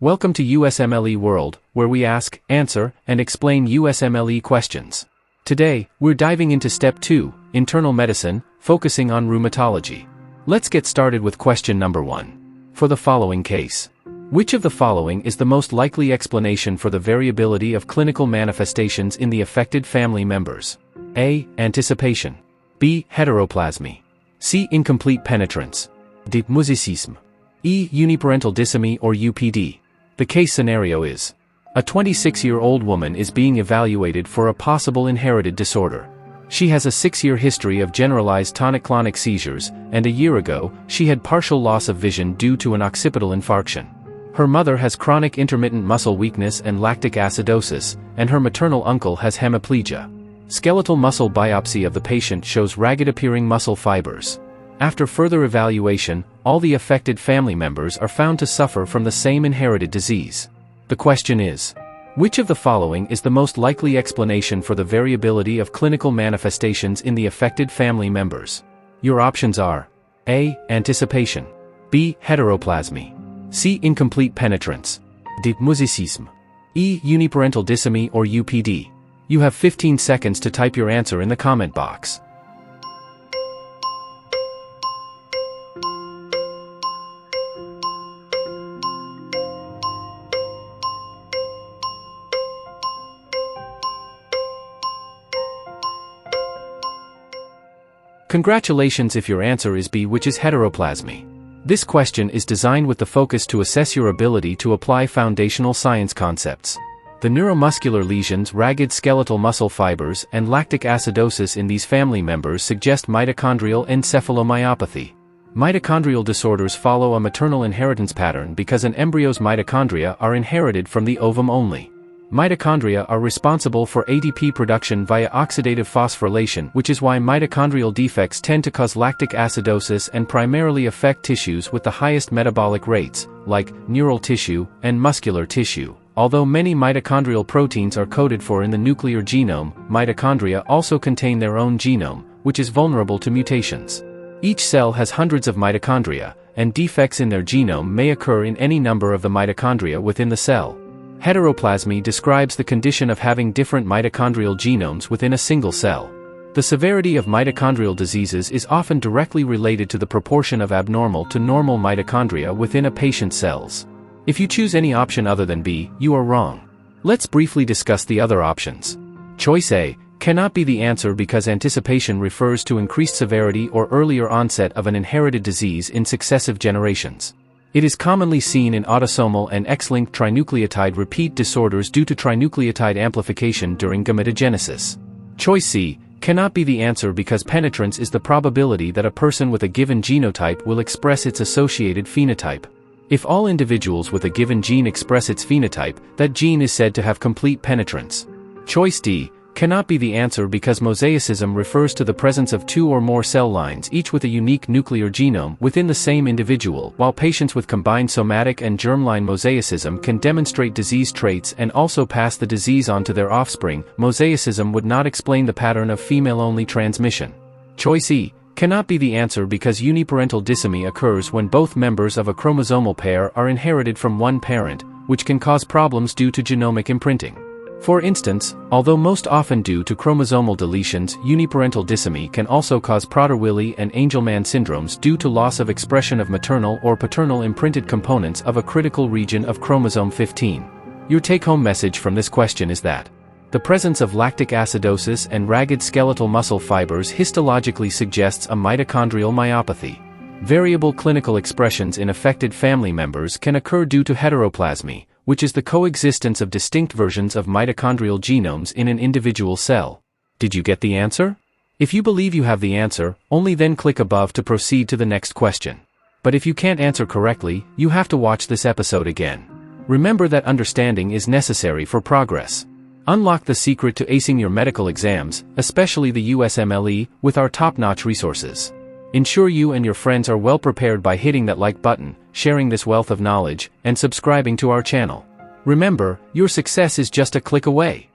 Welcome to USMLE World, where we ask, answer, and explain USMLE questions. Today, we're diving into Step 2, Internal Medicine, focusing on rheumatology. Let's get started with question number 1. For the following case, which of the following is the most likely explanation for the variability of clinical manifestations in the affected family members? A. Anticipation. B. Heteroplasmy. C. Incomplete penetrance. D. Musicisme. E. Uniparental disomy or UPD. The case scenario is: a 26-year-old woman is being evaluated for a possible inherited disorder. She has a 6-year history of generalized tonic-clonic seizures, and a year ago, she had partial loss of vision due to an occipital infarction. Her mother has chronic intermittent muscle weakness and lactic acidosis, and her maternal uncle has hemiplegia. Skeletal muscle biopsy of the patient shows ragged-appearing muscle fibers. After further evaluation, all the affected family members are found to suffer from the same inherited disease. The question is: which of the following is the most likely explanation for the variability of clinical manifestations in the affected family members? Your options are: A. Anticipation. B. Heteroplasmy. C. Incomplete penetrance. D. Musicisme. E. Uniparental disomy or UPD. You have 15 seconds to type your answer in the comment box. Congratulations if your answer is B, which is heteroplasmy. This question is designed with the focus to assess your ability to apply foundational science concepts. The neuromuscular lesions, ragged skeletal muscle fibers, and lactic acidosis in these family members suggest mitochondrial encephalomyopathy. Mitochondrial disorders follow a maternal inheritance pattern because an embryo's mitochondria are inherited from the ovum only. Mitochondria are responsible for ATP production via oxidative phosphorylation, which is why mitochondrial defects tend to cause lactic acidosis and primarily affect tissues with the highest metabolic rates, like neural tissue and muscular tissue. Although many mitochondrial proteins are coded for in the nuclear genome, mitochondria also contain their own genome, which is vulnerable to mutations. Each cell has hundreds of mitochondria, and defects in their genome may occur in any number of the mitochondria within the cell. Heteroplasmy describes the condition of having different mitochondrial genomes within a single cell. The severity of mitochondrial diseases is often directly related to the proportion of abnormal to normal mitochondria within a patient's cells. If you choose any option other than B, you are wrong. Let's briefly discuss the other options. Choice A cannot be the answer because anticipation refers to increased severity or earlier onset of an inherited disease in successive generations. It is commonly seen in autosomal and X-linked trinucleotide repeat disorders due to trinucleotide amplification during gametogenesis. Choice C cannot be the answer because penetrance is the probability that a person with a given genotype will express its associated phenotype. If all individuals with a given gene express its phenotype, that gene is said to have complete penetrance. Choice D cannot be the answer because mosaicism refers to the presence of 2 or more cell lines, each with a unique nuclear genome, within the same individual. While patients with combined somatic and germline mosaicism can demonstrate disease traits and also pass the disease on to their offspring, mosaicism would not explain the pattern of female-only transmission. Choice E cannot be the answer because uniparental disomy occurs when both members of a chromosomal pair are inherited from one parent, which can cause problems due to genomic imprinting. For instance, although most often due to chromosomal deletions, uniparental disomy can also cause Prader-Willi and Angelman syndromes due to loss of expression of maternal or paternal imprinted components of a critical region of chromosome 15. Your take-home message from this question is that the presence of lactic acidosis and ragged skeletal muscle fibers histologically suggests a mitochondrial myopathy. Variable clinical expressions in affected family members can occur due to heteroplasmy, which is the coexistence of distinct versions of mitochondrial genomes in an individual cell. Did you get the answer? If you believe you have the answer, only then click above to proceed to the next question. But if you can't answer correctly, you have to watch this episode again. Remember that understanding is necessary for progress. Unlock the secret to acing your medical exams, especially the USMLE, with our top-notch resources. Ensure you and your friends are well prepared by hitting that like button, sharing this wealth of knowledge, and subscribing to our channel. Remember, your success is just a click away.